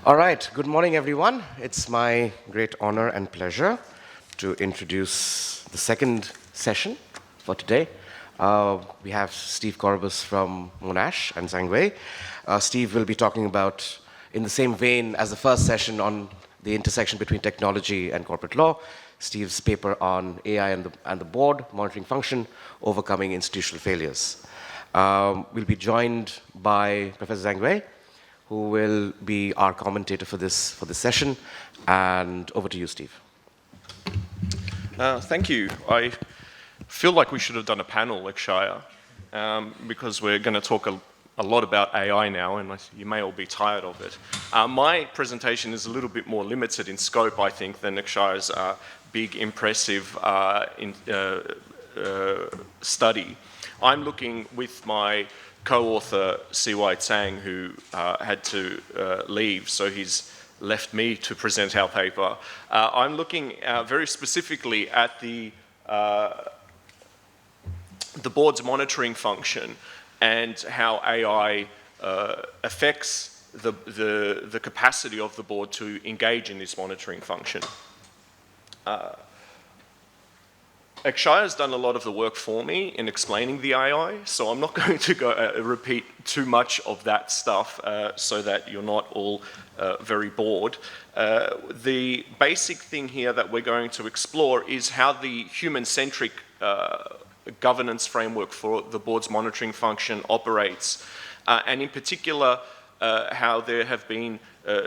All right, good morning, everyone. It's my great honor and pleasure to introduce the second session for today. We have Steve Kourabas from Monash and Zhang Wei. Steve will be talking about, in the same vein as the first session, on the intersection between technology and corporate law. Steve's paper on AI and the board monitoring function, overcoming institutional failures. We'll be joined by Professor Zhang Wei, who will be our commentator for this session. And over to you, Steve. Thank you. I feel like we should have done a panel, ECGI, because we're going to talk a lot about AI now, and you may all be tired of it. My presentation is a little bit more limited in scope, I think, than ECGI's big, impressive study. I'm looking with my co-author, Wei Zhang, who had to leave, so he's left me to present our paper. I'm looking very specifically at the board's monitoring function and how AI affects the capacity of the board to engage in this monitoring function. ECGI has done a lot of the work for me in explaining the AI, so I'm not going to repeat too much of that stuff so that you're not all very bored. The basic thing here that we're going to explore is how the human-centric governance framework for the board's monitoring function operates, and in particular, how there have been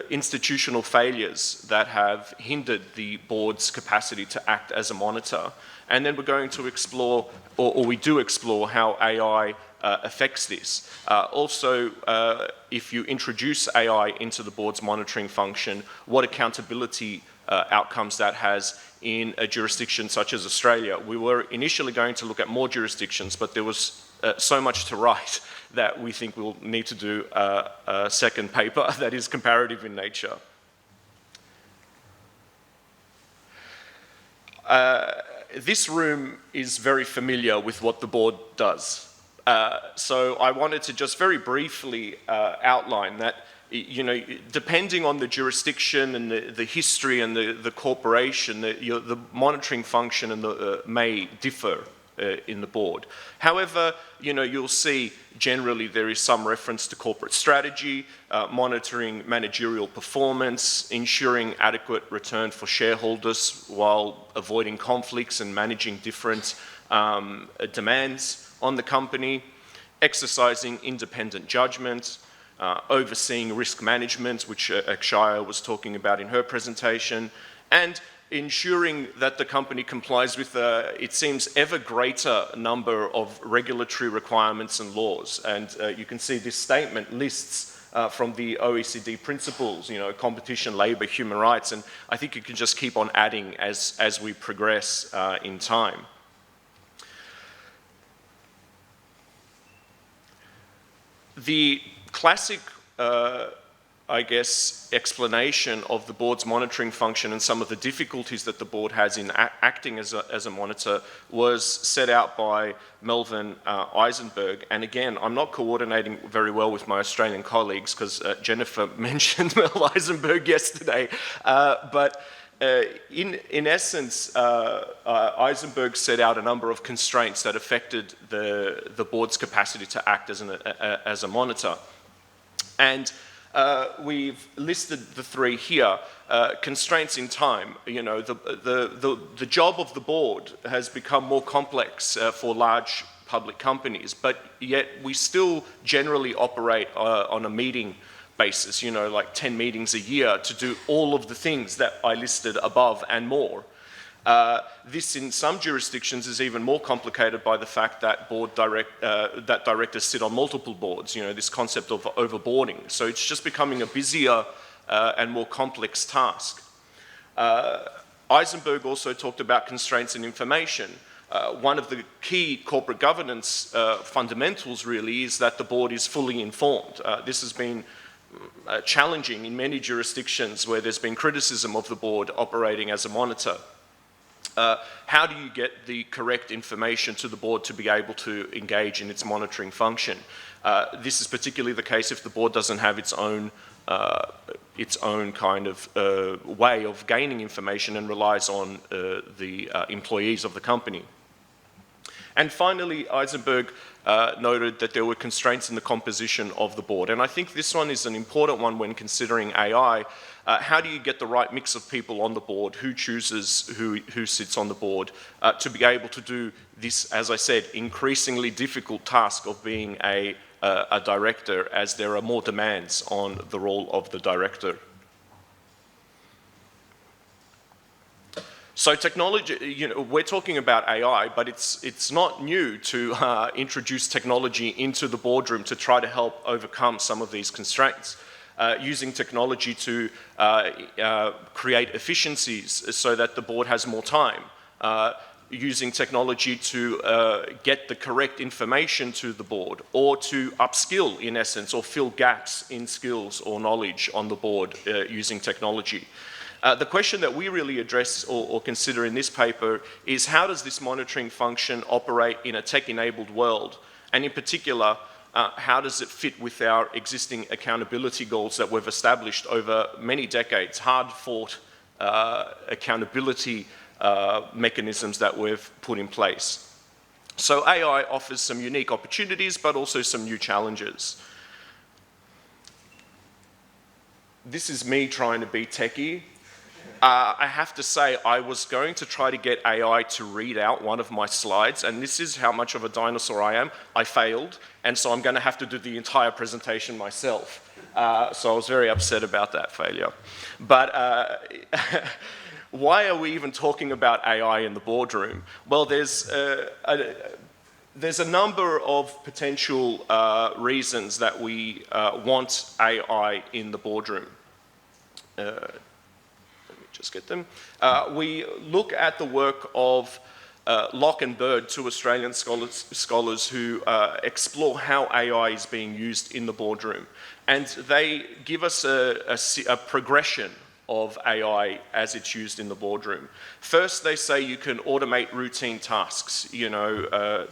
institutional failures that have hindered the board's capacity to act as a monitor. And then we're going to explore, or we do explore, how AI affects this. Also, if you introduce AI into the board's monitoring function, what accountability outcomes that has in a jurisdiction such as Australia. We were initially going to look at more jurisdictions, but there was so much to write that we think we'll need to do a second paper that is comparative in nature. This room is very familiar with what the board does. So I wanted to just very briefly outline that, depending on the jurisdiction and the history and the corporation, the monitoring function may differ in the board. However, you'll see generally there is some reference to corporate strategy, monitoring managerial performance, ensuring adequate return for shareholders while avoiding conflicts and managing different demands on the company, exercising independent judgment, overseeing risk management, which ECGI was talking about in her presentation, and ensuring that the company complies with, it seems, ever greater number of regulatory requirements and laws. And you can see this statement lists from the OECD principles, competition, labor, human rights, and I think you can just keep on adding as we progress in time. The classic explanation of the board's monitoring function and some of the difficulties that the board has in acting as a monitor was set out by Melvin Eisenberg. And again, I'm not coordinating very well with my Australian colleagues because Jennifer mentioned Mel Eisenberg yesterday. But in essence, Eisenberg set out a number of constraints that affected the board's capacity to act as a monitor. And we've listed the three here. Constraints in time. The job of the board has become more complex for large public companies, but yet we still generally operate on a meeting basis, like 10 meetings a year to do all of the things that I listed above and more. This, in some jurisdictions, is even more complicated by the fact that directors sit on multiple boards, this concept of overboarding. So it's just becoming a busier and more complex task. Eisenberg also talked about constraints in information. One of the key corporate governance fundamentals, really, is that the board is fully informed. This has been challenging in many jurisdictions where there's been criticism of the board operating as a monitor. How do you get the correct information to the board to be able to engage in its monitoring function? This is particularly the case if the board doesn't have its own its own kind of way of gaining information and relies on the employees of the company. And finally, Eisenberg noted that there were constraints in the composition of the board. And I think this one is an important one when considering AI. How do you get the right mix of people on the board? Who chooses who sits on the board to be able to do this, as I said, increasingly difficult task of being a director, as there are more demands on the role of the director. So technology, we're talking about AI, but it's not new to introduce technology into the boardroom to try to help overcome some of these constraints. Using technology to create efficiencies so that the board has more time. Using technology to get the correct information to the board, or to upskill, in essence, or fill gaps in skills or knowledge on the board using technology. The question that we really address or consider in this paper is, how does this monitoring function operate in a tech-enabled world? And in particular, how does it fit with our existing accountability goals that we've established over many decades, hard-fought accountability mechanisms that we've put in place? So AI offers some unique opportunities, but also some new challenges. This is me trying to be techie. I have to say, I was going to try to get AI to read out one of my slides, and this is how much of a dinosaur I am. I failed, and so I'm going to have to do the entire presentation myself. So I was very upset about that failure. But why are we even talking about AI in the boardroom? Well, there's a number of potential reasons that we want AI in the boardroom. Just get them. We look at the work of Locke and Bird, two Australian scholars who explore how AI is being used in the boardroom. And they give us a progression of AI as it's used in the boardroom. First, they say you can automate routine tasks,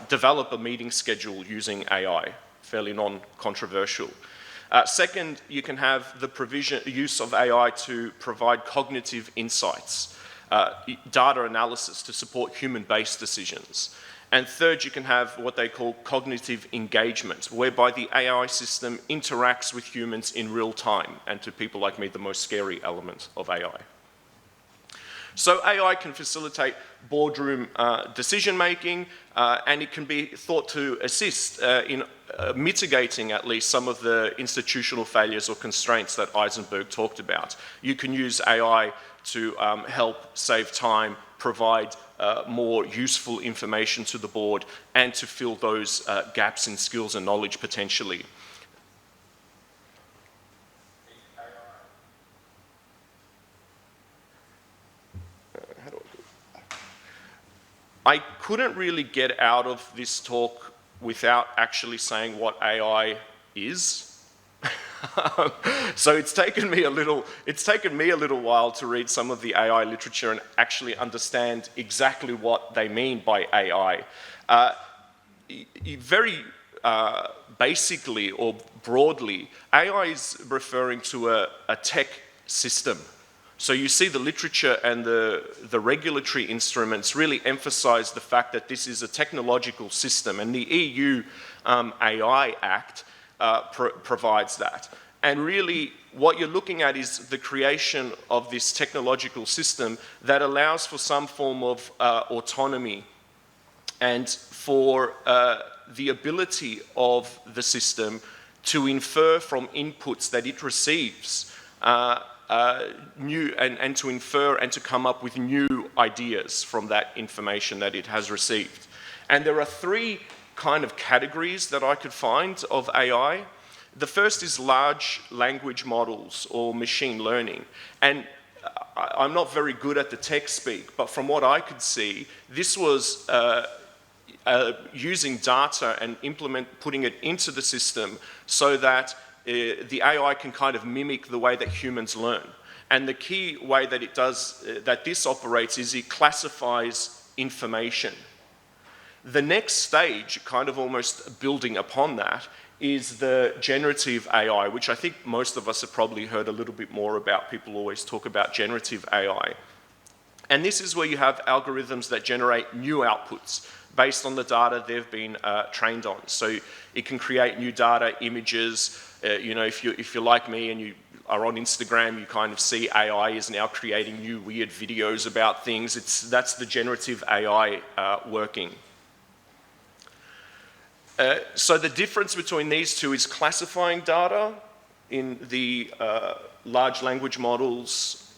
develop a meeting schedule using AI, fairly non-controversial. Second, you can have the use of AI to provide cognitive insights, data analysis to support human-based decisions. And third, you can have what they call cognitive engagement, whereby the AI system interacts with humans in real time, and to people like me, the most scary element of AI. So AI can facilitate boardroom decision-making, and it can be thought to assist in mitigating at least some of the institutional failures or constraints that Eisenberg talked about. You can use AI to help save time, provide more useful information to the board, and to fill those gaps in skills and knowledge potentially. I couldn't really get out of this talk without actually saying what AI is. So it's taken me a little while to read some of the AI literature and actually understand exactly what they mean by AI. Very basically or broadly, AI is referring to a tech system. So you see the literature and the regulatory instruments really emphasize the fact that this is a technological system, and the EU AI Act provides that. And really, what you're looking at is the creation of this technological system that allows for some form of autonomy and for the ability of the system to infer from inputs that it receives and to infer and to come up with new ideas from that information that it has received. And there are three kind of categories that I could find of AI. The first is large language models or machine learning. And I'm not very good at the tech speak, but from what I could see, this was using data and putting it into the system so that the AI can kind of mimic the way that humans learn. And the key way that it does, that this operates, is it classifies information. The next stage, kind of almost building upon that, is the generative AI, which I think most of us have probably heard a little bit more about. People always talk about generative AI. And this is where you have algorithms that generate new outputs based on the data they've been trained on. So it can create new data, images. You know, if you're like me and you are on Instagram, you kind of see AI is now creating new weird videos about things. That's the generative AI working. So the difference between these two is classifying data in the large language models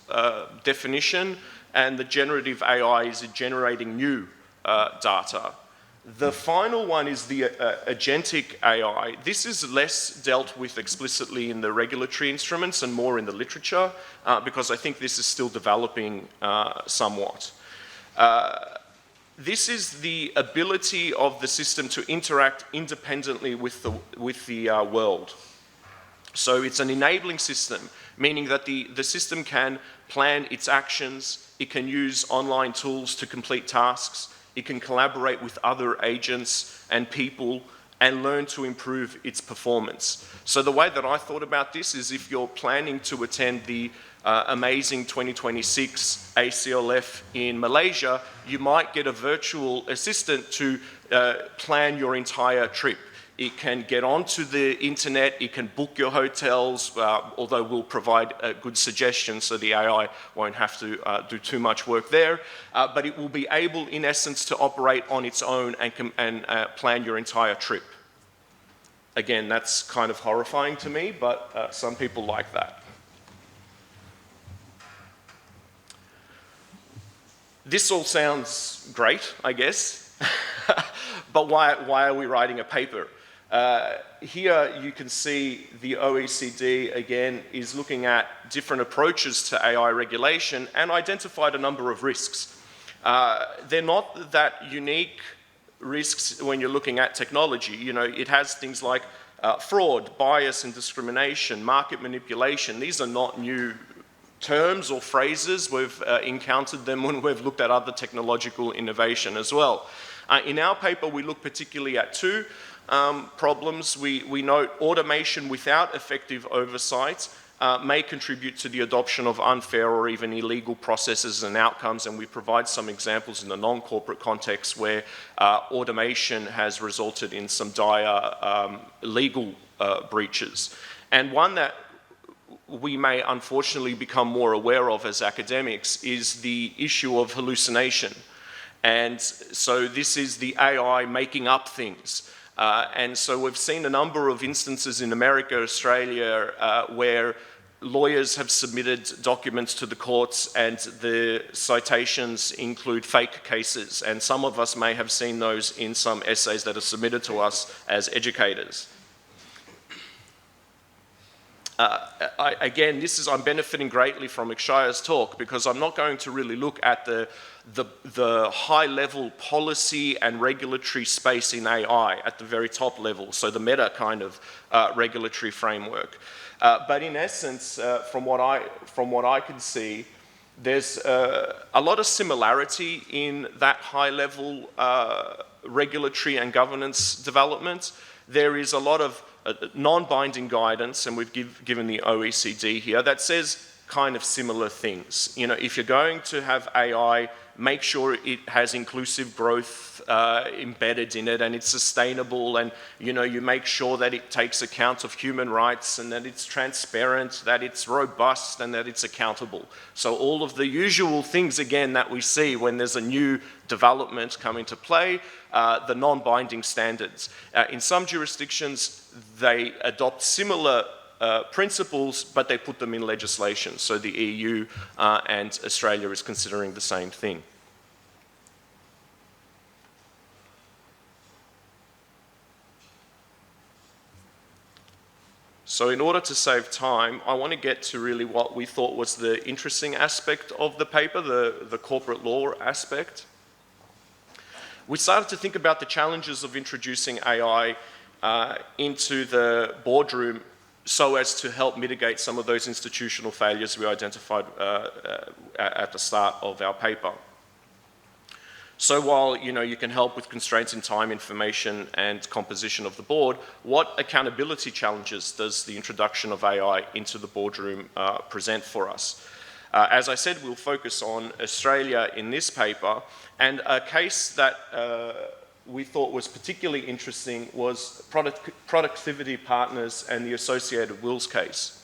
definition, and the generative AI is generating new data. The final one is the agentic AI. This is less dealt with explicitly in the regulatory instruments and more in the literature, because I think this is still developing somewhat. This is the ability of the system to interact independently with the world. So it's an enabling system, meaning that the system can plan its actions, it can use online tools to complete tasks, it can collaborate with other agents and people and learn to improve its performance. So the way that I thought about this is, if you're planning to attend the amazing 2026 ACLF in Malaysia, you might get a virtual assistant to plan your entire trip. It can get onto the internet, it can book your hotels, although we'll provide good suggestions so the AI won't have to do too much work there. But it will be able, in essence, to operate on its own and plan your entire trip. Again, that's kind of horrifying to me, but some people like that. This all sounds great, I guess, but why are we writing a paper? Here you can see the OECD, again, is looking at different approaches to AI regulation and identified a number of risks. They're not that unique risks when you're looking at technology. You know, it has things like fraud, bias and discrimination, market manipulation. These are not new terms or phrases. We've encountered them when we've looked at other technological innovation as well. In our paper, we look particularly at two problems. We note automation without effective oversight may contribute to the adoption of unfair or even illegal processes and outcomes, and we provide some examples in the non-corporate context where automation has resulted in some dire legal breaches. And one that we may unfortunately become more aware of as academics is the issue of hallucination. And so this is the AI making up things. And so we've seen a number of instances in America, Australia, where lawyers have submitted documents to the courts and the citations include fake cases. And some of us may have seen those in some essays that are submitted to us as educators. Again, I'm benefiting greatly from Akshaya's talk, because I'm not going to really look at the high-level policy and regulatory space in AI at the very top level, so the meta kind of regulatory framework. But in essence, from what I can see, there's a lot of similarity in that high-level regulatory and governance development. There is a lot of non-binding guidance, and we've given the OECD here, that says kind of similar things. You know, if you're going to have AI, make sure it has inclusive growth embedded in it, and it's sustainable, and you know, you make sure that it takes account of human rights, and that it's transparent, that it's robust, and that it's accountable. So all of the usual things, again, that we see when there's a new development come into play, the non-binding standards. In some jurisdictions, they adopt similar principles, but they put them in legislation. So the EU and Australia is considering the same thing. So in order to save time, I want to get to really what we thought was the interesting aspect of the paper, the corporate law aspect. We started to think about the challenges of introducing AI into the boardroom so as to help mitigate some of those institutional failures we identified at the start of our paper. So while you can help with constraints in time, information, and composition of the board, what accountability challenges does the introduction of AI into the boardroom present for us? As I said, we'll focus on Australia in this paper, and a case that we thought was particularly interesting was Productivity Partners and the Associated Wills case.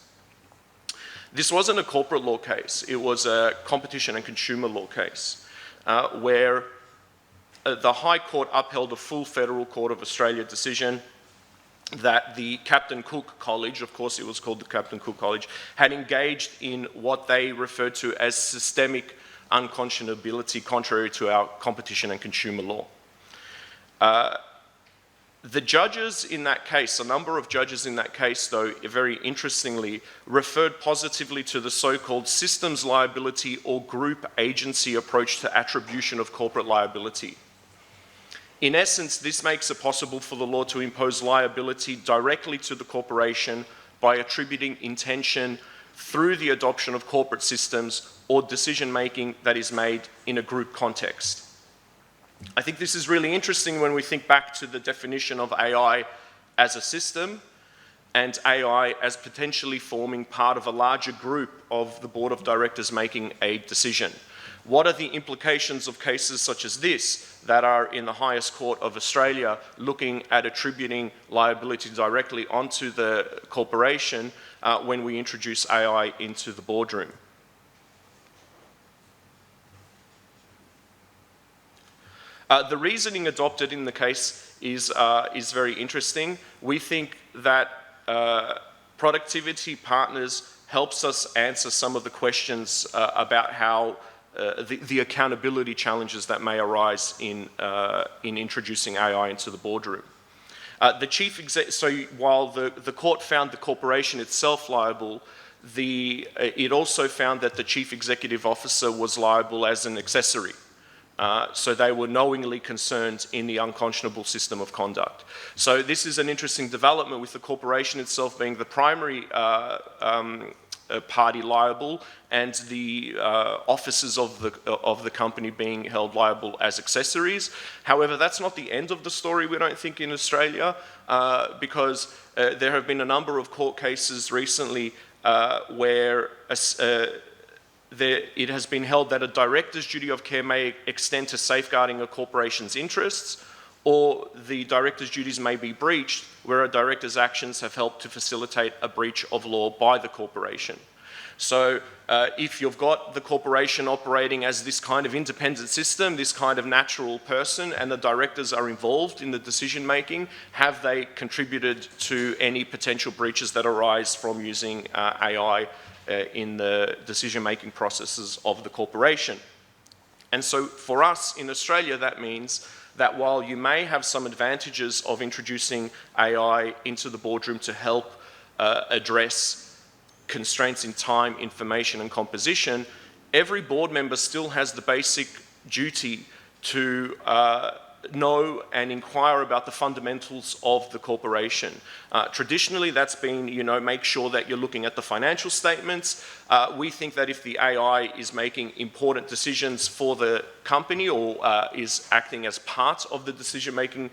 This wasn't a corporate law case, it was a competition and consumer law case, where the High Court upheld a full Federal Court of Australia decision that the Captain Cook College, of course it was called the Captain Cook College, had engaged in what they referred to as systemic unconscionability contrary to our competition and consumer law. The judges in that case, a number of judges in that case though, very interestingly, referred positively to the so-called systems liability or group agency approach to attribution of corporate liability. In essence, this makes it possible for the law to impose liability directly to the corporation by attributing intention through the adoption of corporate systems or decision-making that is made in a group context. I think this is really interesting when we think back to the definition of AI as a system and AI as potentially forming part of a larger group of the board of directors making a decision. What are the implications of cases such as this that are in the highest court of Australia looking at attributing liability directly onto the corporation when we introduce AI into the boardroom? The reasoning adopted in the case is very interesting. We think that Productivity Partners helps us answer some of the questions about how the accountability challenges that may arise in introducing AI into the boardroom. So while the court found the corporation itself liable, it also found that the chief executive officer was liable as an accessory. So they were knowingly concerned in the unconscionable system of conduct. So this is an interesting development with the corporation itself being the primary party liable and the officers of the company being held liable as accessories. However, that's not the end of the story, we don't think, in Australia, because there have been a number of court cases recently where it has been held that a director's duty of care may extend to safeguarding a corporation's interests, or the director's duties may be breached where a director's actions have helped to facilitate a breach of law by the corporation. So if you've got the corporation operating as this kind of independent system, this kind of natural person, and the directors are involved in the decision making, have they contributed to any potential breaches that arise from using AI in the decision-making processes of the corporation? And so for us in Australia, that means that while you may have some advantages of introducing AI into the boardroom to help address constraints in time, information, and composition, every board member still has the basic duty to know and inquire about the fundamentals of the corporation. Traditionally, that's been, make sure that you're looking at the financial statements. We think that if the AI is making important decisions for the company or is acting as part of the decision-making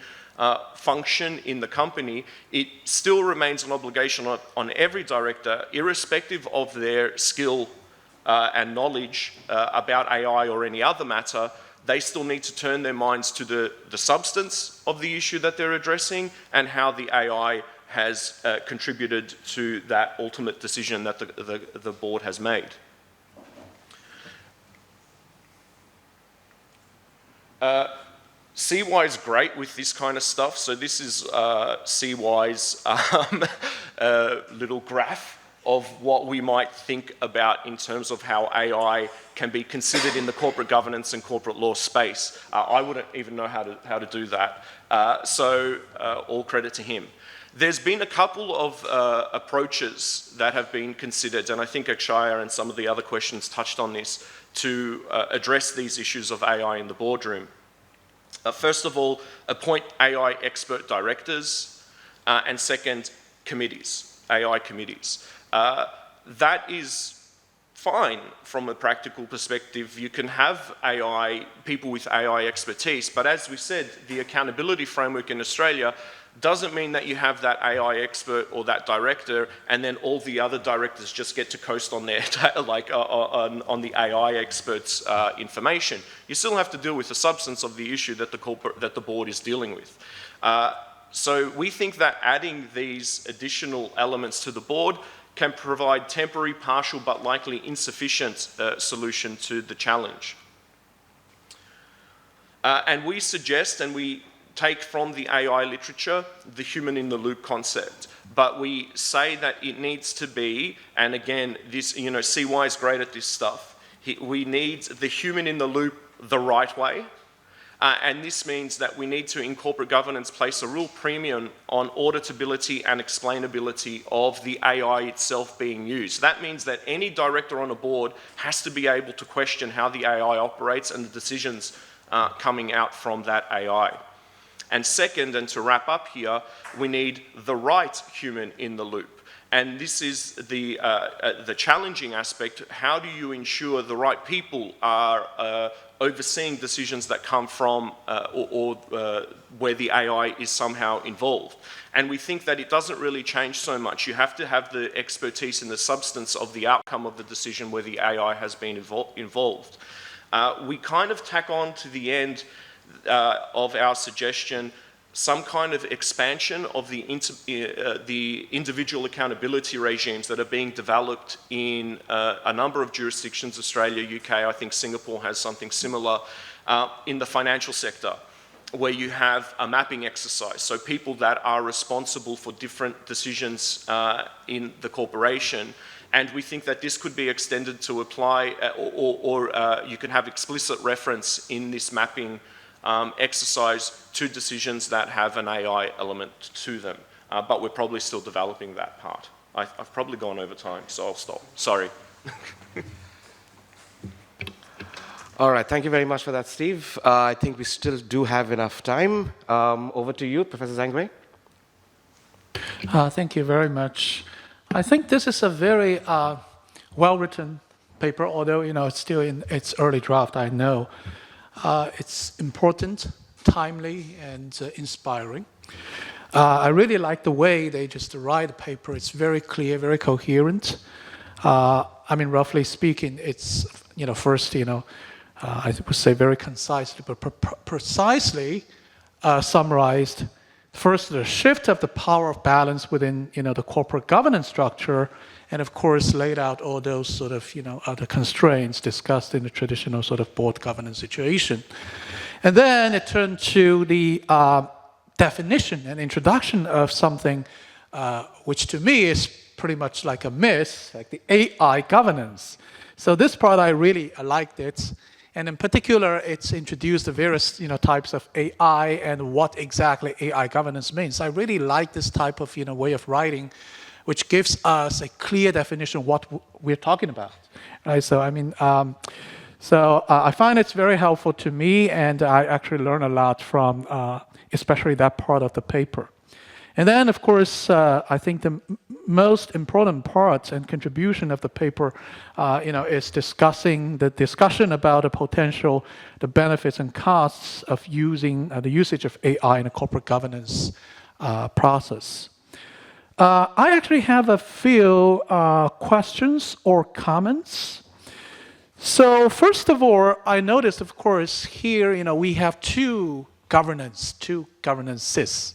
function in the company, it still remains an obligation on every director, irrespective of their skill and knowledge about AI or any other matter. They still need to turn their minds to the substance of the issue that they're addressing and how the AI has contributed to that ultimate decision that the board has made. CY is great with this kind of stuff. So this is CY's little graph of what we might think about in terms of how AI can be considered in the corporate governance and corporate law space. I wouldn't even know how to do that. So all credit to him. There's been a couple of approaches that have been considered, and I think Akshaya and some of the other questions touched on this, to address these issues of AI in the boardroom. First of all, appoint AI expert directors, and second, committees, AI committees. That is fine from a practical perspective. You can have AI, people with AI expertise, but as we said, the accountability framework in Australia doesn't mean that you have that AI expert or that director and then all the other directors just get to coast on their, on the AI expert's information. You still have to deal with the substance of the issue that the board is dealing with. So we think that adding these additional elements to the board can provide temporary, partial, but likely insufficient solution to the challenge. And we suggest, and we take from the AI literature, the human-in-the-loop concept. But we say that it needs to be, and again, this, CY is great at this stuff. We need the human-in-the-loop the right way. And this means that we need to, in corporate governance, place a real premium on auditability and explainability of the AI itself being used. That means that any director on a board has to be able to question how the AI operates and the decisions coming out from that AI. And second, and to wrap up here, we need the right human in the loop. And this is the challenging aspect. How do you ensure the right people are overseeing decisions that come from where the AI is somehow involved? And we think that it doesn't really change so much. You have to have the expertise in the substance of the outcome of the decision where the AI has been involved. We kind of tack on to the end of our suggestion some kind of expansion of the individual accountability regimes that are being developed in a number of jurisdictions, Australia, UK, I think Singapore has something similar, in the financial sector, where you have a mapping exercise. So people that are responsible for different decisions in the corporation. And we think that this could be extended to apply, or you can have explicit reference in this mapping exercise to decisions that have an AI element to them. But we're probably still developing that part. I've probably gone over time, so I'll stop. Sorry. All right, thank you very much for that, Steve. I think we still do have enough time. Over to you, Professor Zhang Wei. Thank you very much. I think this is a very well-written paper, although it's still in its early draft, I know. It's important, timely, and inspiring. I really like the way they just write the paper. It's very clear, very coherent. I mean, roughly speaking, it's, first, I would say very concisely, but precisely summarized. First, the shift of the power of balance within, the corporate governance structure, and of course, laid out all those sort of, other constraints discussed in the traditional sort of board governance situation. And then it turned to the definition and introduction of something which to me is pretty much like a myth, like the AI governance. So this part, I really liked it. And in particular, it's introduced the various types of AI and what exactly AI governance means. I really like this type of way of writing, which gives us a clear definition of what we're talking about. Right? So I mean, I find it's very helpful to me, and I actually learn a lot from especially that part of the paper. And then, of course, I think the most important part and contribution of the paper, is the discussion about the benefits and costs of using the usage of AI in a corporate governance process. I actually have a few questions or comments. So first of all, I noticed, of course, here, we have two governances.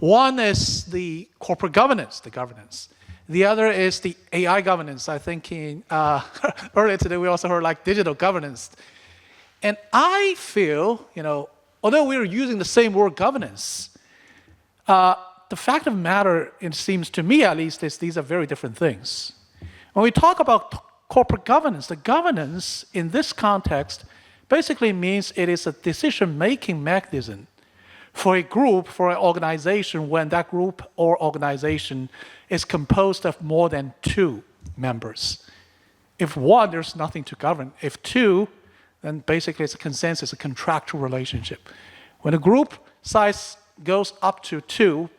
One is the corporate governance, the governance. The other is the AI governance. I think earlier today we also heard like digital governance. And I feel, although we're using the same word governance, the fact of the matter, it seems to me at least, is these are very different things. When we talk about corporate governance, the governance in this context basically means it is a decision-making mechanism for a group, for an organization, when that group or organization is composed of more than two members. If one, there's nothing to govern. If two, then basically it's a consensus, a contractual relationship. When a group size goes up to two,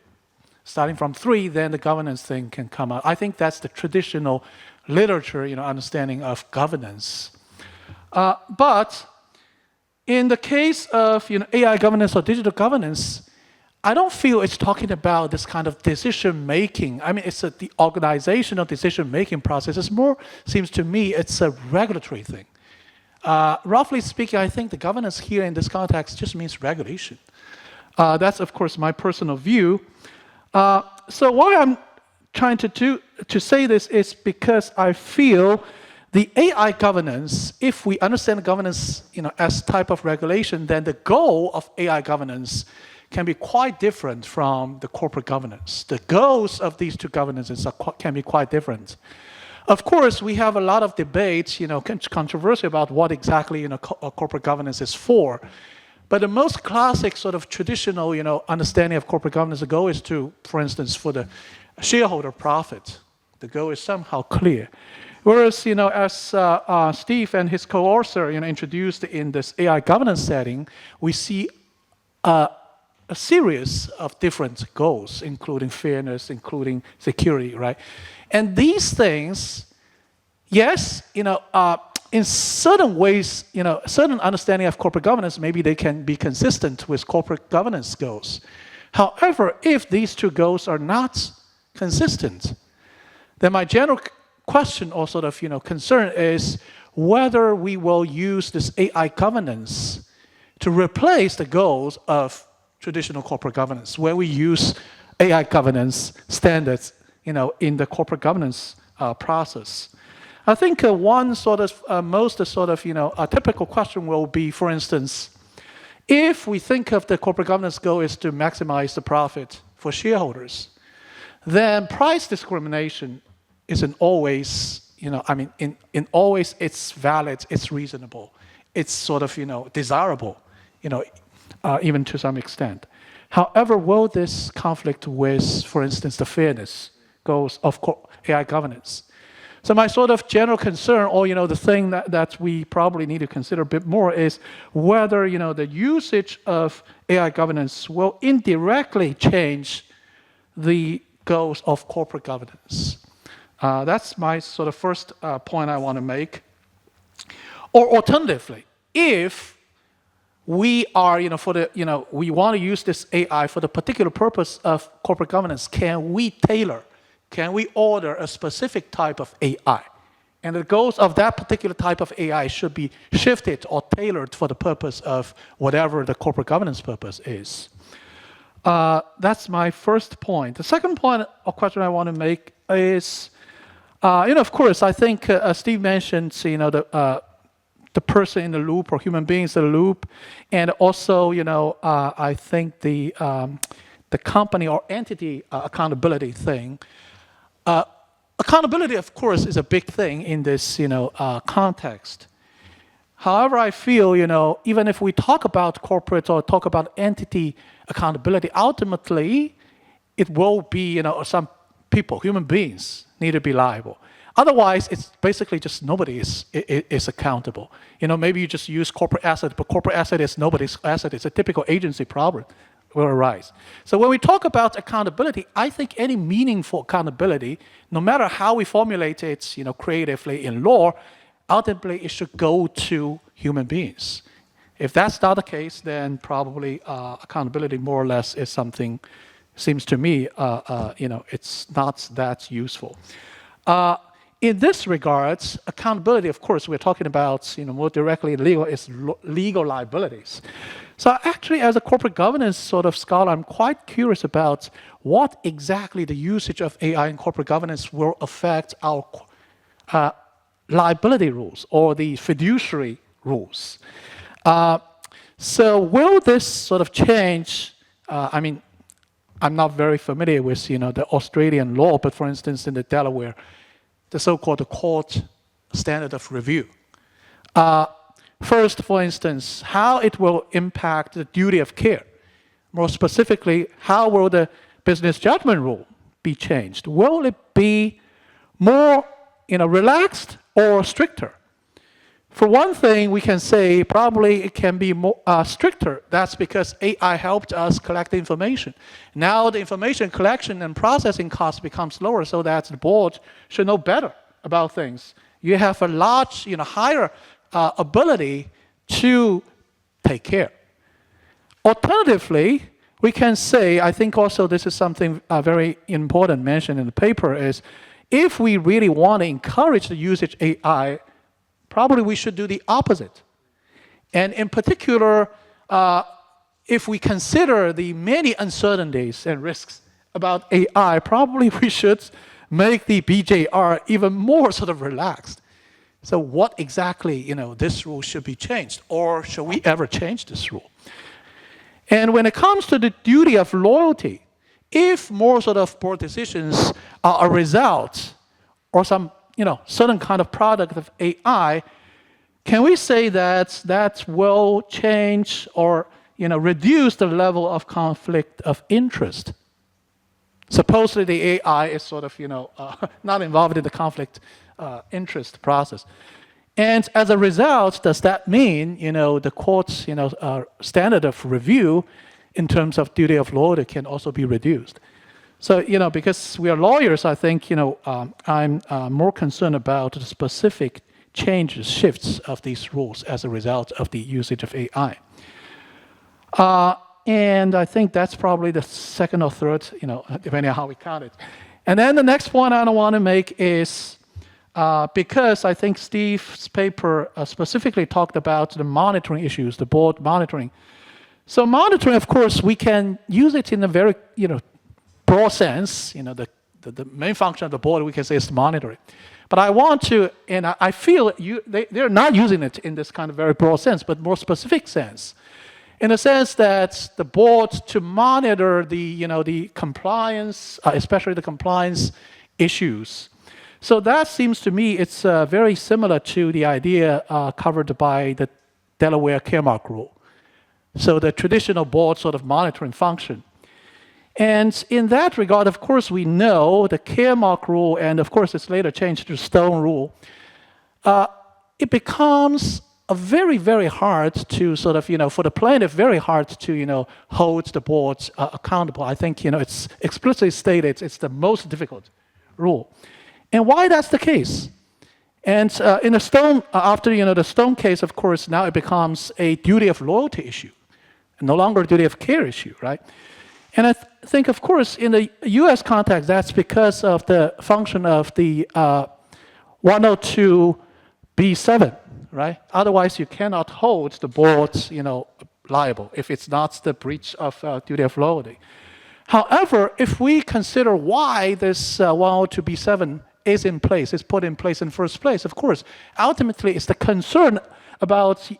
starting from three, then the governance thing can come out. I think that's the traditional literature, understanding of governance. But in the case of AI governance or digital governance, I don't feel it's talking about this kind of decision making. I mean, it's the organizational decision making process. It's more, seems to me, it's a regulatory thing. Roughly speaking, I think the governance here in this context just means regulation. That's, of course, my personal view. So why I'm trying to say this is because I feel the AI governance, if we understand governance as type of regulation, then the goal of AI governance can be quite different from the corporate governance. The goals of these two governances can be quite different. Of course, we have a lot of debates, controversy about what exactly corporate governance is for. But the most classic sort of traditional understanding of corporate governance, the goal is to, for instance, for the shareholder profit. The goal is somehow clear. Whereas, as Steve and his co-author introduced in this AI governance setting, we see a series of different goals, including fairness, including security, right? And these things, yes, in certain ways, certain understanding of corporate governance, maybe they can be consistent with corporate governance goals. However, if these two goals are not consistent, then my general question or sort of concern is whether we will use this AI governance to replace the goals of traditional corporate governance, where we use AI governance standards, in the corporate governance process. I think one sort of most sort of a typical question will be, for instance, if we think of the corporate governance goal is to maximize the profit for shareholders, then price discrimination isn't always, in always it's valid, it's reasonable, it's sort of desirable, even to some extent. However, will this conflict with, for instance, the fairness goals of AI governance? So my sort of general concern, or the thing that we probably need to consider a bit more, is whether the usage of AI governance will indirectly change the goals of corporate governance. That's my sort of first point I want to make. Or alternatively, if we are, we want to use this AI for the particular purpose of corporate governance, can we order a specific type of AI? And the goals of that particular type of AI should be shifted or tailored for the purpose of whatever the corporate governance purpose is. That's my first point. The second point or question I want to make is, of course, I think Steve mentioned, the person in the loop or human beings in the loop, and also, I think the company or entity accountability thing. Accountability, of course, is a big thing in this, context. However, I feel, even if we talk about corporate or talk about entity accountability, ultimately, it will be, some people, human beings, need to be liable. Otherwise, it's basically just nobody is accountable. Maybe you just use corporate asset, but corporate asset is nobody's asset. It's a typical agency problem will arise. So when we talk about accountability, I think any meaningful accountability, no matter how we formulate it, creatively in law, ultimately it should go to human beings. If that's not the case, then probably accountability more or less is something, seems to me, it's not that useful. In this regards, accountability, of course, we're talking about, more directly legal, is legal liabilities. So actually, as a corporate governance sort of scholar, I'm quite curious about what exactly the usage of AI in corporate governance will affect our liability rules or the fiduciary rules. So will this sort of change, I'm not very familiar with, the Australian law, but for instance, in the Delaware, the so-called court standard of review. First, for instance, how it will impact the duty of care. More specifically, how will the business judgment rule be changed? Will it be more, relaxed or stricter? For one thing, we can say probably it can be more stricter. That's because AI helped us collect the information. Now the information collection and processing costs becomes lower, so that the board should know better about things, you have a large, higher ability to take care. Alternatively, we can say, I think also this is something very important mentioned in the paper, is if we really want to encourage the usage of AI, probably we should do the opposite. And in particular, if we consider the many uncertainties and risks about AI, probably we should make the BJR even more sort of relaxed. So what exactly, this rule should be changed, or should we ever change this rule? And when it comes to the duty of loyalty, if more sort of board decisions are a result or some, certain kind of product of AI, can we say that that will change or, reduce the level of conflict of interest? Supposedly the AI is sort of, not involved in the conflict interest process. And as a result, does that mean, the court's, standard of review in terms of duty of loyalty can also be reduced? So, because we are lawyers, I think, I'm more concerned about the specific changes, shifts of these rules as a result of the usage of AI. And I think that's probably the second or third, depending on how we count it. And then the next point I want to make is, because I think Steve's paper specifically talked about the monitoring issues, the board monitoring. So monitoring, of course, we can use it in a very, broad sense. The main function of the board, we can say, is monitoring. But I want to, and I feel they're not using it in this kind of very broad sense, but more specific sense. In the sense that the board to monitor the compliance, especially the compliance issues. So that seems to me it's very similar to the idea covered by the Delaware Caremark rule. So the traditional board sort of monitoring function. And in that regard, of course, we know the Caremark rule, and of course it's later changed to Stone rule, it becomes a very, very hard to sort of, for the plaintiff, very hard to, hold the boards accountable. I think, it's explicitly stated it's the most difficult rule. And why that's the case? And in the Stone, after the Stone case, of course, now it becomes a duty of loyalty issue, no longer a duty of care issue, right? And I think, of course, in the U.S. context, that's because of the function of the 102B7, right? Otherwise, you cannot hold the boards, liable if it's not the breach of duty of loyalty. However, if we consider why this 102B7 is in place, is put in place in the first place, of course, ultimately it's the concern about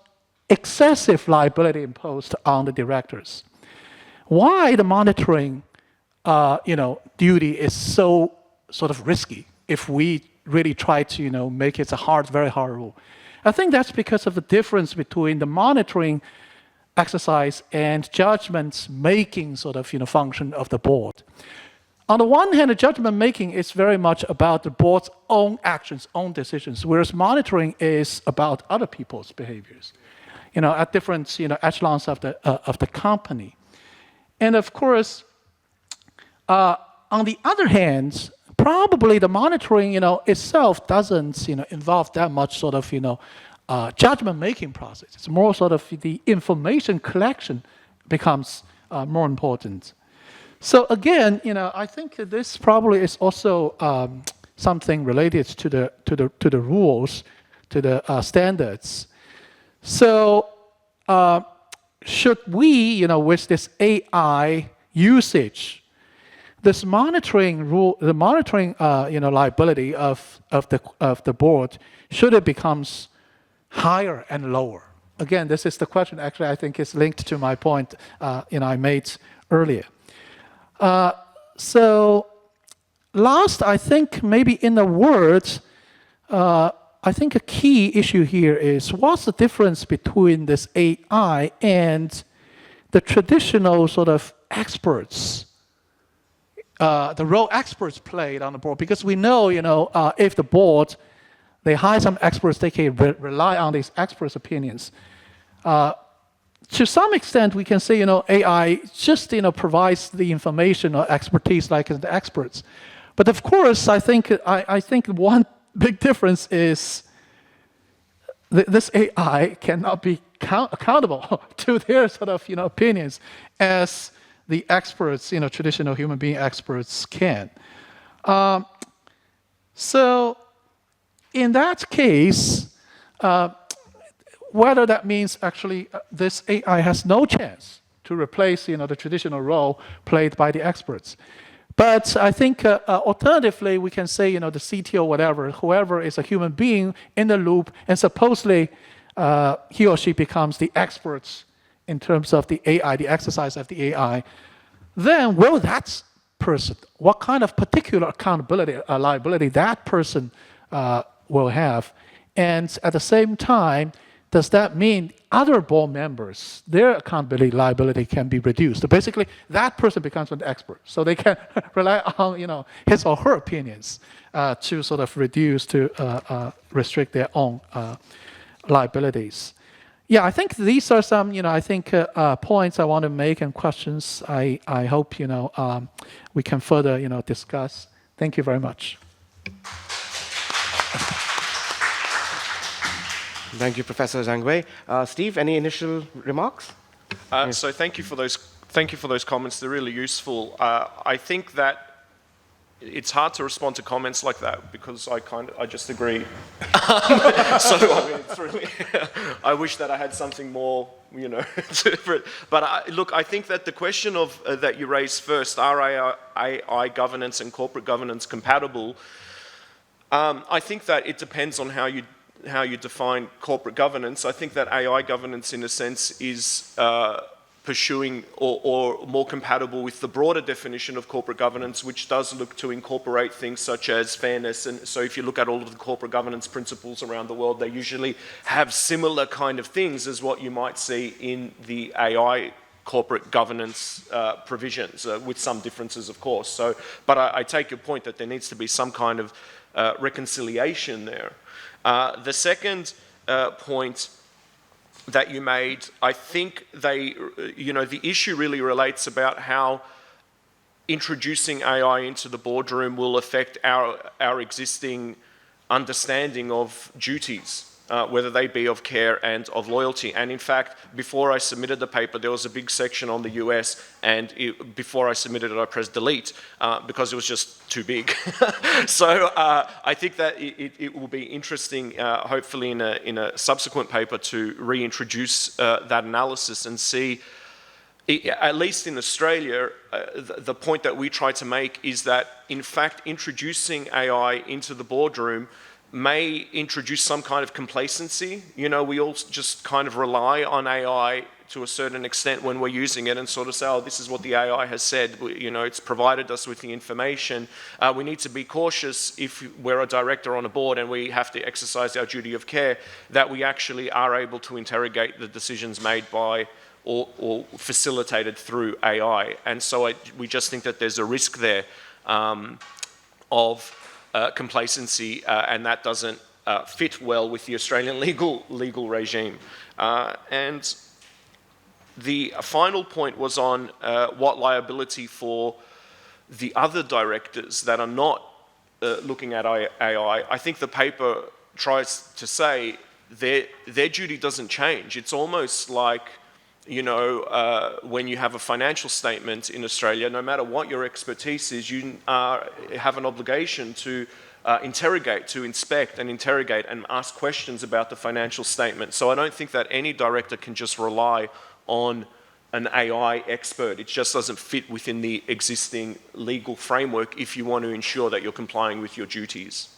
excessive liability imposed on the directors. Why the monitoring, duty is so sort of risky if we really try to, make it a very hard rule. I think that's because of the difference between the monitoring exercise and judgment-making sort of, function of the board. On the one hand, the judgment-making is very much about the board's own actions, own decisions, whereas monitoring is about other people's behaviors, at different, echelons of the company. And of course, on the other hand, probably the monitoring, itself doesn't, involve that much sort of, judgment-making process. It's more sort of the information collection becomes more important. So again, I think this probably is also something related to the rules, to the standards. So should we, with this AI usage, this monitoring rule, the monitoring, liability of the board, should it becomes higher and lower? Again, this is the question. Actually, I think is linked to my point, I made earlier. So, last, I think maybe in the words, I think a key issue here is what's the difference between this AI and the traditional sort of experts, the role experts played on the board? Because we know, if the board, they hire some experts, they can rely on these experts' opinions. To some extent, we can say, AI just, provides the information or expertise like the experts. But of course, I think one big difference is this AI cannot be accountable to their sort of opinions as the experts, traditional human being experts can. So in that case, whether that means actually this AI has no chance to replace the traditional role played by the experts. But I think alternatively, we can say the CTO, whatever, whoever is a human being in the loop, and supposedly he or she becomes the experts in terms of the AI, the exercise of the AI, then will that person, what kind of particular accountability or liability that person will have? And at the same time, does that mean other board members, their accountability liability can be reduced? So basically, that person becomes an expert, so they can rely on his or her opinions to sort of reduce, to restrict their own liabilities. Yeah, I think these are some points I want to make and questions I hope we can further discuss. Thank you very much. Thank you, Professor Zhang Wei. Steve, any initial remarks? So thank you for those comments. They're really useful. I think that it's hard to respond to comments like that because I just agree. So I mean, it's really I wish that I had something more, different. But look, I think that the question of that you raised first, are AI governance and corporate governance compatible? I think that it depends on how you define corporate governance. I think that AI governance, in a sense, is pursuing or more compatible with the broader definition of corporate governance, which does look to incorporate things such as fairness. And so if you look at all of the corporate governance principles around the world, they usually have similar kind of things as what you might see in the AI corporate governance provisions, with some differences, of course. So, but I take your point that there needs to be some kind of reconciliation there. The second point that you made, I think the issue really relates about how introducing AI into the boardroom will affect our existing understanding of duties, whether they be of care and of loyalty. And in fact, before I submitted the paper, there was a big section on the US, and before I submitted it, I pressed delete because it was just too big. So I think that it will be interesting, hopefully in a subsequent paper, to reintroduce that analysis and see, at least in Australia, the point that we try to make is that, in fact, introducing AI into the boardroom may introduce some kind of complacency. We all just kind of rely on AI to a certain extent when we're using it and sort of say, oh, this is what the AI has said, it's provided us with the information. We need to be cautious if we're a director on a board and we have to exercise our duty of care, that we actually are able to interrogate the decisions made by or facilitated through AI. And so we just think that there's a risk there of complacency, and that doesn't fit well with the Australian legal regime. And the final point was on what liability for the other directors that are not looking at AI. I think the paper tries to say their duty doesn't change. It's almost like, when you have a financial statement in Australia, no matter what your expertise is, you have an obligation to interrogate, to inspect and interrogate and ask questions about the financial statement. So I don't think that any director can just rely on an AI expert. It just doesn't fit within the existing legal framework if you want to ensure that you're complying with your duties.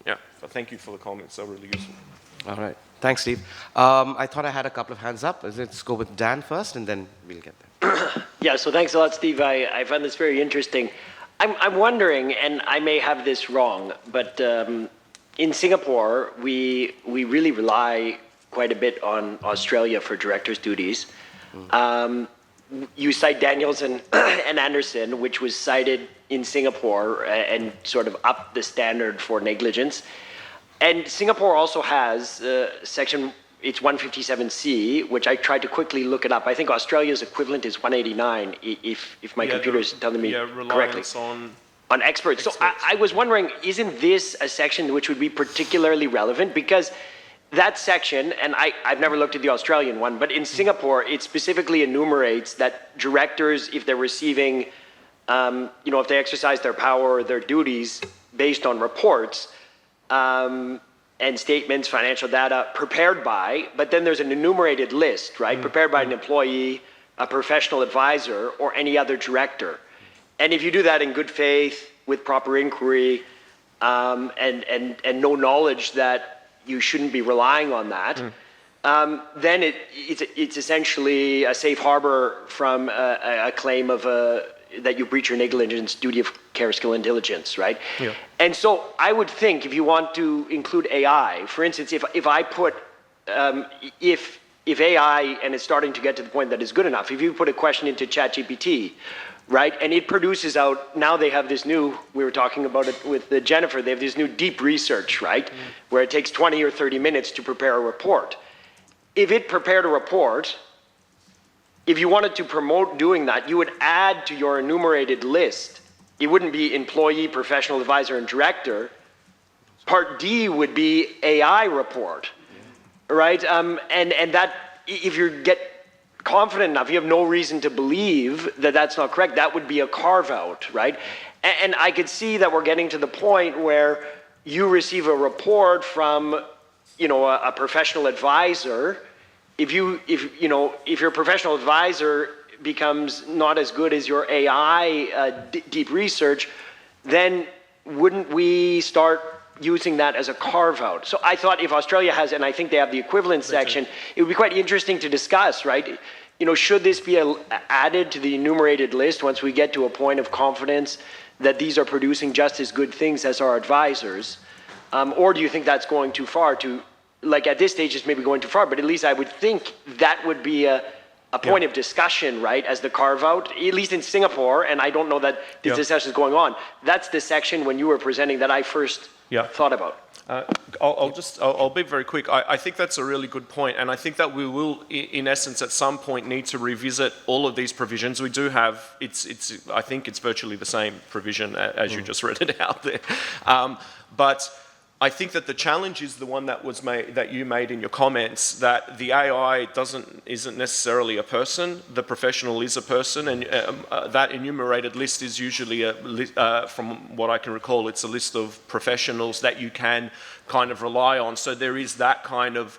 Yeah, so thank you for the comments. They're really useful. All right. Thanks, Steve. I thought I had a couple of hands up. Let's go with Dan first, and then we'll get there. Yeah, so thanks a lot, Steve. I found this very interesting. I'm wondering, and I may have this wrong, but in Singapore, we really rely quite a bit on Australia for directors' duties. You cite Daniels and Anderson, which was cited in Singapore and sort of upped the standard for negligence. And Singapore also has section, it's 157C, which I tried to quickly look it up. I think Australia's equivalent is 189, if my computer is telling me correctly. Reliance on on experts. So I was wondering, isn't this a section which would be particularly relevant? Because that section, and I've never looked at the Australian one, but in Singapore, it specifically enumerates that directors, if they're receiving, if they exercise their power or their duties based on reports and statements, financial data prepared by, but then there's an enumerated list, right? Prepared by an employee, a professional advisor, or any other director. And if you do that in good faith, with proper inquiry, and no knowledge that you shouldn't be relying on that, then it's essentially a safe harbor from a claim of that you breach your negligence, duty of care, skill, and diligence, right? Yeah. And so I would think if you want to include AI, for instance, if I put, if AI, and it's starting to get to the point that is good enough, if you put a question into ChatGPT, right, and it produces out, now they have this new, we were talking about it with Jennifer, they have this new deep research, right, where it takes 20 or 30 minutes to prepare a report. If it prepared a report, if you wanted to promote doing that, you would add to your enumerated list. It wouldn't be employee, professional advisor, and director. Part D would be AI report, right? And that, if you get confident enough, you have no reason to believe that that's not correct, that would be a carve out, right? And I could see that we're getting to the point where you receive a report from, a professional advisor. If your professional advisor becomes not as good as your AI deep research, then wouldn't we start using that as a carve-out? So I thought if Australia has, and I think they have the equivalent section, it would be quite interesting to discuss, right? Should this be added to the enumerated list once we get to a point of confidence that these are producing just as good things as our advisors? Or do you think that's going too far like at this stage it's maybe going too far, but at least I would think that would be a point of discussion, right, as the carve-out, at least in Singapore, and I don't know that this discussion is going on. That's the section when you were presenting that I first thought about. I'll be very quick. I think that's a really good point, and I think that we will, in essence, at some point need to revisit all of these provisions. We do have, I think it's virtually the same provision as you just read it out there. But I think that the challenge is the one that you made in your comments, that the AI isn't necessarily a person, the professional is a person, and that enumerated list is usually from what I can recall, it's a list of professionals that you can kind of rely on. So there is that kind of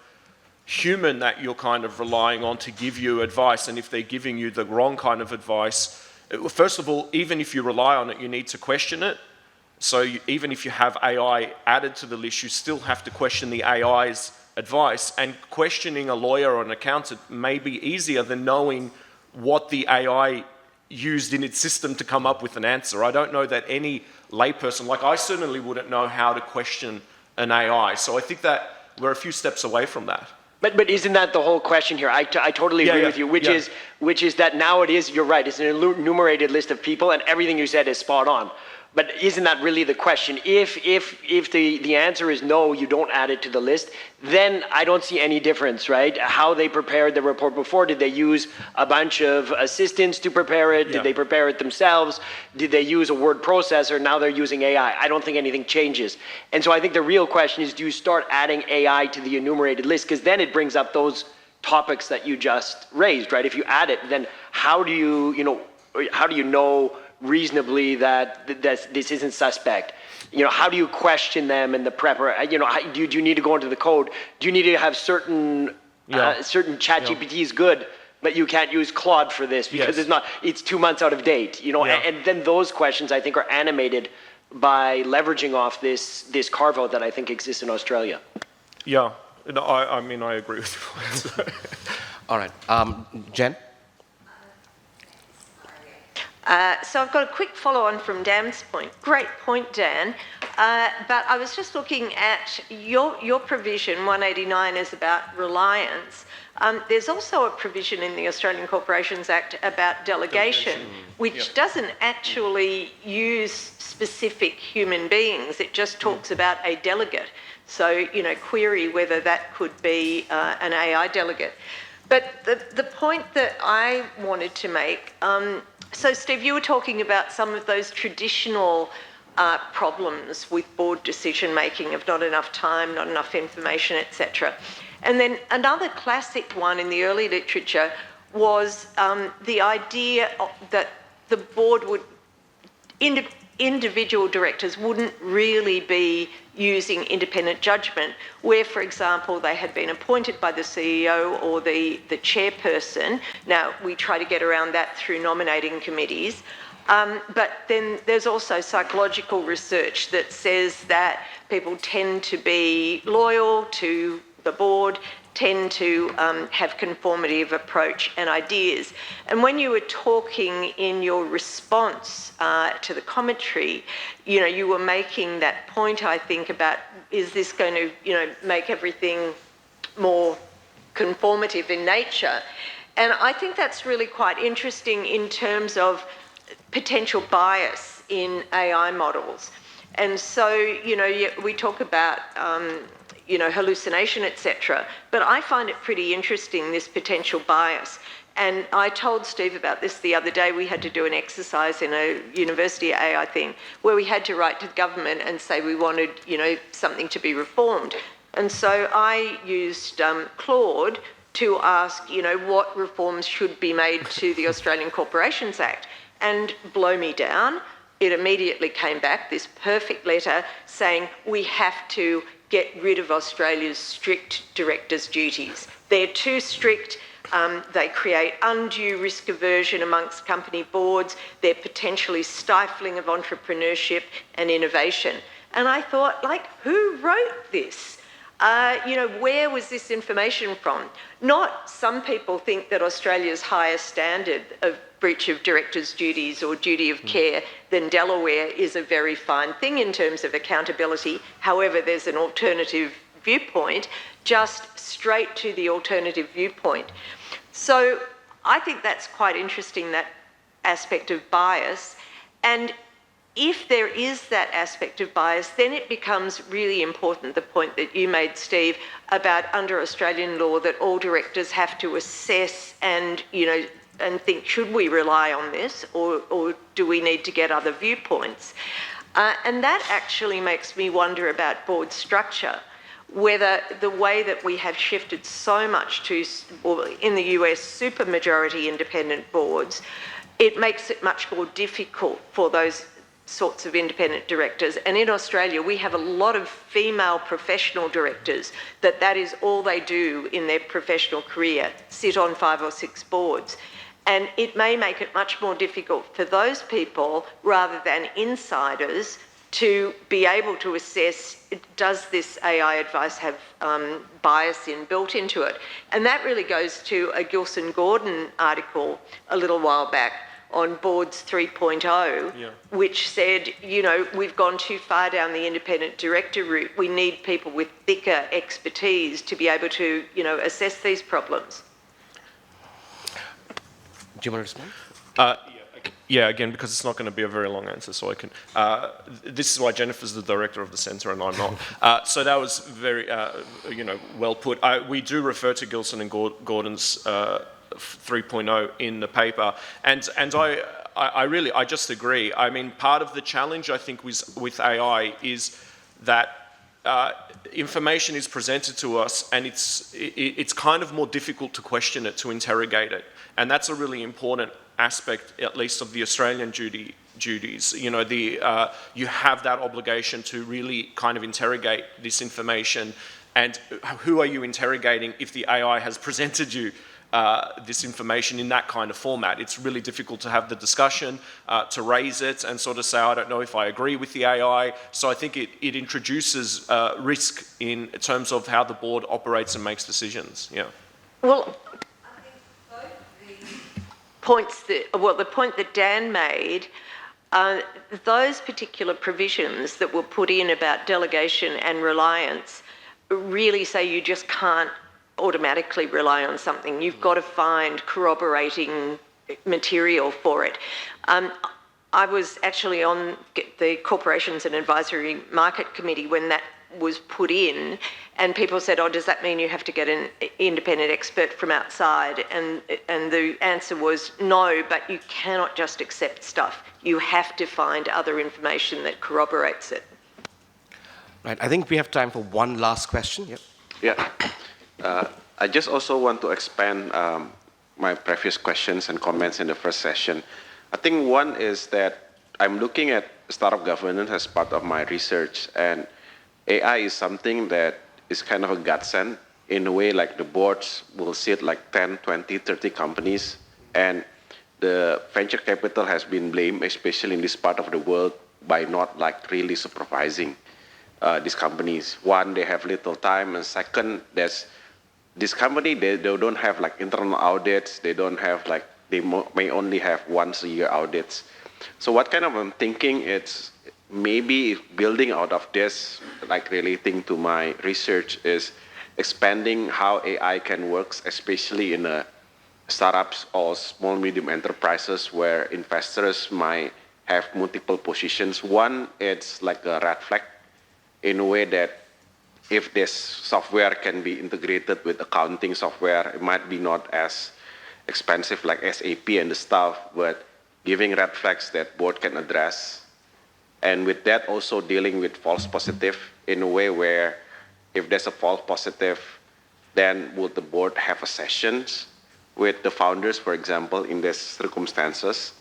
human that you're kind of relying on to give you advice, and if they're giving you the wrong kind of advice, first of all, even if you rely on it, you need to question it. So even if you have AI added to the list, you still have to question the AI's advice, and questioning a lawyer or an accountant may be easier than knowing what the AI used in its system to come up with an answer. I don't know that any layperson, like I certainly wouldn't know how to question an AI. So I think that we're a few steps away from that. But isn't that the whole question here? I totally agree with you, which is that now you're right, it's an enumerated list of people, and everything you said is spot on. But isn't that really the question? If the answer is no, you don't add it to the list, then I don't see any difference, right? How they prepared the report before, did they use a bunch of assistants to prepare it? Did they prepare it themselves? Did they use a word processor? Now they're using AI. I don't think anything changes. And so I think the real question is, do you start adding AI to the enumerated list? Because then it brings up those topics that you just raised, right? If you add it, then how do you know reasonably that this isn't suspect? How do you question them in the prepper? Do you need to go into the code? Do you need to have certain ChatGPT is good, but you can't use Claude for this because it's 2 months out of date, and then those questions I think are animated by leveraging off this carve-out that I think exists in Australia. Yeah, no, I mean, I agree with you. All right, Jen? So I've got a quick follow-on from Dan's point. Great point, Dan. But I was just looking at your provision, 189, is about reliance. There's also a provision in the Australian Corporations Act about delegation, which doesn't actually use specific human beings. It just talks about a delegate. So, query whether that could be an AI delegate. But the point that I wanted to make, so Steve, you were talking about some of those traditional problems with board decision making of not enough time, not enough information, etc. And then another classic one in the early literature was the idea that the board would, individual directors wouldn't really be using independent judgment, where, for example, they had been appointed by the CEO or the chairperson. Now, we try to get around that through nominating committees. But then there's also psychological research that says that people tend to be loyal to the board, tend to have conformity of approach and ideas. And when you were talking in your response to the commentary, you were making that point, I think, about is this going to, make everything more conformative in nature? And I think that's really quite interesting in terms of potential bias in AI models. And so, we talk about hallucination, etc. But I find it pretty interesting, this potential bias. And I told Steve about this the other day. We had to do an exercise in a university AI thing where we had to write to the government and say we wanted, something to be reformed. And so I used Claude to ask, what reforms should be made to the Australian Corporations Act. And blow me down, it immediately came back, this perfect letter saying we have to get rid of Australia's strict directors' duties. They're too strict, they create undue risk aversion amongst company boards, they're potentially stifling of entrepreneurship and innovation. And I thought, who wrote this? Where was this information from? Not some people think that Australia's higher standard of breach of directors' duties or duty of care than Delaware is a very fine thing in terms of accountability. However, there's an alternative viewpoint, just straight to the alternative viewpoint. So I think that's quite interesting, that aspect of bias. And if there is that aspect of bias, then it becomes really important, the point that you made, Steve, about under Australian law that all directors have to assess and, and think, should we rely on this or do we need to get other viewpoints? And that actually makes me wonder about board structure, whether the way that we have shifted so much to, in the US, supermajority independent boards, it makes it much more difficult for those sorts of independent directors. And in Australia, we have a lot of female professional directors that is all they do in their professional career, sit on 5 or 6 boards. And it may make it much more difficult for those people, rather than insiders, to be able to assess, does this AI advice have bias built into it? And that really goes to a Gilson-Gordon article a little while back on Boards 3.0, which said, we've gone too far down the independent director route. We need people with thicker expertise to be able to, assess these problems. Do you want to respond? Yeah, again, because it's not going to be a very long answer, so I can... this is why Jennifer's the director of the centre and I'm not. So that was very, well put. We do refer to Gilson and Gordon's 3.0 in the paper, and I just agree. I mean, part of the challenge, I think, with AI is that information is presented to us and it's kind of more difficult to question it, to interrogate it. And that's a really important aspect, at least of the Australian duties. You have that obligation to really kind of interrogate this information. And who are you interrogating if the AI has presented you this information in that kind of format? It's really difficult to have the discussion, to raise it and sort of say, I don't know if I agree with the AI. So I think it introduces risk in terms of how the board operates and makes decisions. Yeah. Well, I think both the point that Dan made, those particular provisions that were put in about delegation and reliance really say you just can't automatically rely on something. You've got to find corroborating material for it. I was actually on the Corporations and Advisory Market Committee when that was put in, and people said, oh, does that mean you have to get an independent expert from outside? And the answer was no, but you cannot just accept stuff. You have to find other information that corroborates it. Right, I think we have time for one last question. Yep. Yeah. I just also want to expand my previous questions and comments in the first session. I think one is that I'm looking at startup governance as part of my research, and AI is something that is kind of a godsend in a way. Like the boards will sit like 10, 20, 30 companies, and the venture capital has been blamed, especially in this part of the world, by not like really supervising these companies. One, they have little time, and second, there's this company, they don't have like internal audits, they don't have like, they may only have once a year audits. So what kind of I'm thinking, it's maybe building out of this, like relating to my research, is expanding how AI can work, especially in startups or small medium enterprises where investors might have multiple positions. One, it's like a red flag in a way that if this software can be integrated with accounting software, it might be not as expensive like SAP and the stuff, but giving red flags that board can address. And with that, also dealing with false positive in a way where if there's a false positive, then would the board have a sessions with the founders, for example, in these circumstances?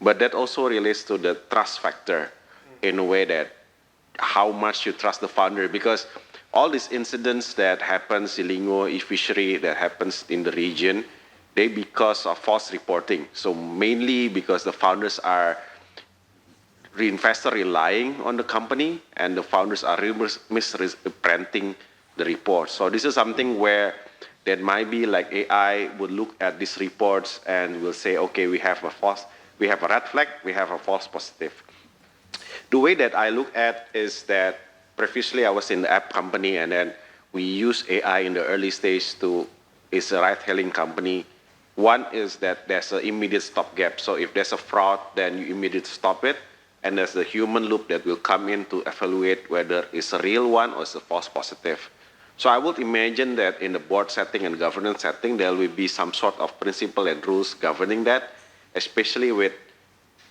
But that also relates to the trust factor in a way that how much you trust the founder, because all these incidents that happens in Lingo, e-fishery, that happens in the region, they because of false reporting. So mainly because the founders are investor relying on the company, and the founders are misrepresenting the report. So this is something where that might be like AI would look at these reports and will say, okay, we have a red flag, we have a false positive. The way that I look at is that previously I was in the app company, and then we use AI in the early stage it's a ride-hailing company. One is that there's an immediate stopgap. So if there's a fraud, then you immediately stop it. And there's the human loop that will come in to evaluate whether it's a real one or it's a false positive. So I would imagine that in the board setting and governance setting, there will be some sort of principle and rules governing that, especially with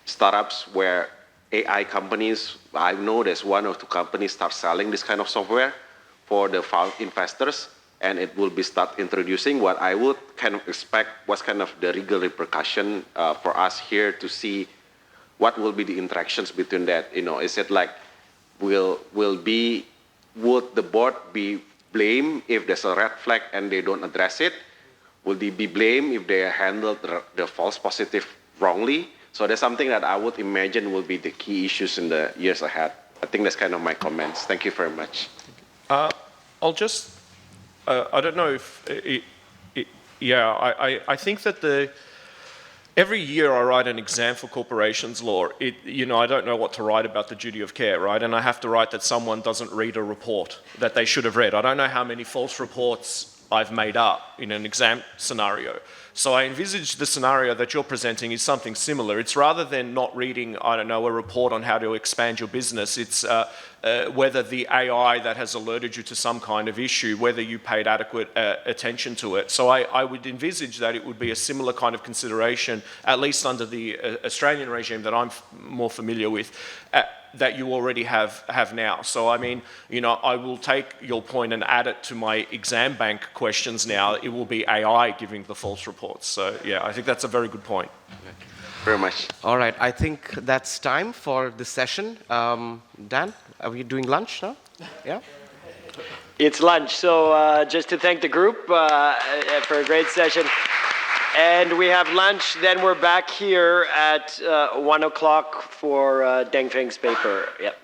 startups where AI companies, I know there's one or two companies start selling this kind of software for the investors, and it will be start introducing. What I would kind of expect was kind of the legal repercussion for us here to see what will be the interactions between that. You know, is it like, would the board be blamed if there's a red flag and they don't address it? Will they be blamed if they handled the false positive wrongly? So that's something that I would imagine will be the key issues in the years ahead. I think that's kind of my comments. Thank you very much. I'll just, I don't know if, I think that every year I write an exam for corporations law. I don't know what to write about the duty of care, right? And I have to write that someone doesn't read a report that they should have read. I don't know how many false reports I've made up in an exam scenario. So I envisage the scenario that you're presenting is something similar. It's rather than not reading, I don't know, a report on how to expand your business, it's whether the AI that has alerted you to some kind of issue, whether you paid adequate attention to it. So I would envisage that it would be a similar kind of consideration, at least under the Australian regime that I'm more familiar with, that you already have now. So I mean, I will take your point and add it to my exam bank questions now. It will be AI giving the false reports. So yeah, I think that's a very good point. Very much. All right, I think that's time for this session. Dan, are we doing lunch now? Yeah? It's lunch, so just to thank the group for a great session. And we have lunch, then we're back here at 1 o'clock for Deng Feng's paper. Yep.